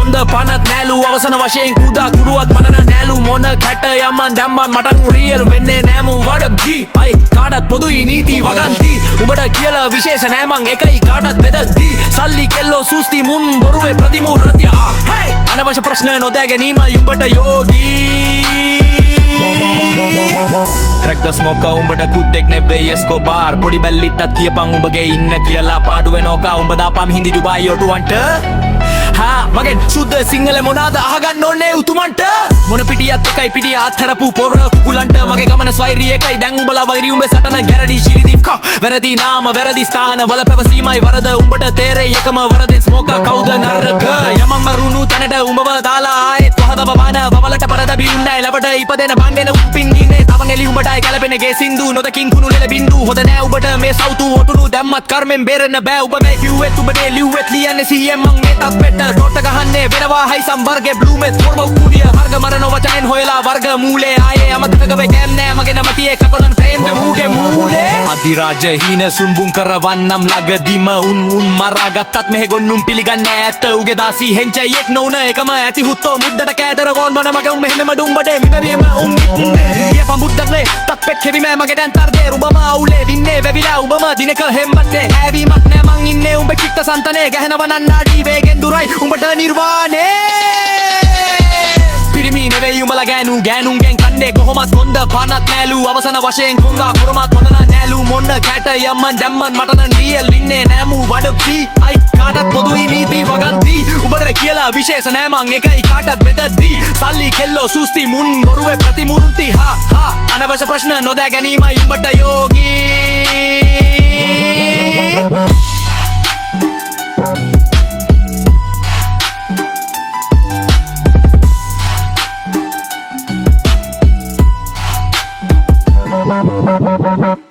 කොන්ද පනත් නෑලු අවසන වශයෙන් කුදා කුරුවත් මනන නෑලු මොන කැට යමන් දැම්මන් මටන් රියල් වෙන්නේ නෑමු වඩගී අයි කාටත් පොදුයි නීති වගන්ති උඹට කියලා විශේෂ නෑමන් එකයි කාටත් බෙදද්දී සල්ලි කෙල්ලෝ සූස්ති මුන් බොරුවේ ප්‍රතිමූර්තිය අනවශ්‍ය ප්‍රශ්න නොදෑ ගැනීම උඹට යෝගී Crack the smoke උඹට කුද්දෙක් නෙවෙයි එස්කෝබාර් පොඩි බැල්ලිටත් කියපන් උඹගේ ඉන්න කියලා පාඩුවේ නෝකා උඹ දාපම් හින්දි ඩුබායි ඔටුවන්ට මගෙන් සුද්ද සිංහල මොනාද අහගන්න ඕනේ උතුමන්ට මොන පිටියත් එකයි පිටිය අත්හැරපු පොර කුකුලන්ට මගේ ගමන ස්වෛරී එකයි දැන් උඹලා වෛරී උඹේ සටන ගැරඩි ශිරිදික් වැරදි නාම වැරදි ස්ථාන වල පැවසීමයි වරද උඹට තේරෙයි එකම වරදෙන් ස්මෝක කවුද නරක යමන් මරුණු තැනට උඹව දාලා ආයෙත් වහද බබාන බවලට පරදබි උන්නයි ලබට ඉපදෙන බංගෙන උප්පින් ඉන්නේ තවන් එලි උඹටයි ගැලපෙන ගේ සින්දු නොදකින් කුණු ලෙල බින්දු හොද නෑ උඹට මේ සවුතු ඔටුනු දැම්මත් කර්මෙන් බේරෙන්න බෑ උඹ මේ කිව්වෙත් උඹනේ ලිව්වෙත් ලියන්නේ සිහියෙන් මං මේ තත්පෙට තොට ගහන්නේ වෙනවා හයි සම්වර්ගේ බ්ලූමෙත් මොර්බව් කුඩිය වර්ග මරන වචනෙන් හොයලා වර්ග මූලේ ආයේ අමතක වෙ ගෑම් නෑ මගේ නම තියේ කකොලන් ප්‍රේම්ද මූගේ මූලේ අධිරාජ හීන සුම්බුන් කරවන්නම් ළඟදිම උන් මරාගත්තත් මෙහෙ ගොන්නුම් පිළිගන්නේ ඇත්ත උගේ දාසි හෙන්චයියෙක් නොඋන එකම ඇති හුත්තෝ මුද්දට කෑදර ගොන් බන මගේ මෙහෙම ඩුම්බඩේ මිනරියම ය පමුද්දක්ලේ තත්පෙත් හෙවි මෑ මගේ දැන් තරදේ රුබම අවුලේ වින්නේ වෙවිලා උඹම දිනක හැම්බන්නේ හැවීමක් නෑ මං ඉන්නේ උඹ චිත්ත සන්තනේ ගැහෙනව නන්නාඩි වේගෙන් දුරයි උඹට නිර්වාණේ පිරිමි නෙවෙයි උඹලා ගෑනුන්ගෙන් කන්නේ කොහොමත් කොන්ද පනත් නෑලු අවසන වශයෙන් කුංගා කුරමත් මොනන නෑලු මොන්න කැට යම්මන් දැම්මන් මටන රියල් ඉන්නේ නෑමු වඩපී අයි කාටත් පොදුයි නීති වගන්ති උඹට කියලා විශේෂ නෑමන් එකයි කාටත් බෙදද්දී සල්ලි කෙල්ලෝ සූස්ති මුන් බොරුවේ ප්‍රතිමූර්ති අනවශ්‍ය ප්‍රශ්න නොදෑ ගැනීමයි උඹට යෝගී Bye.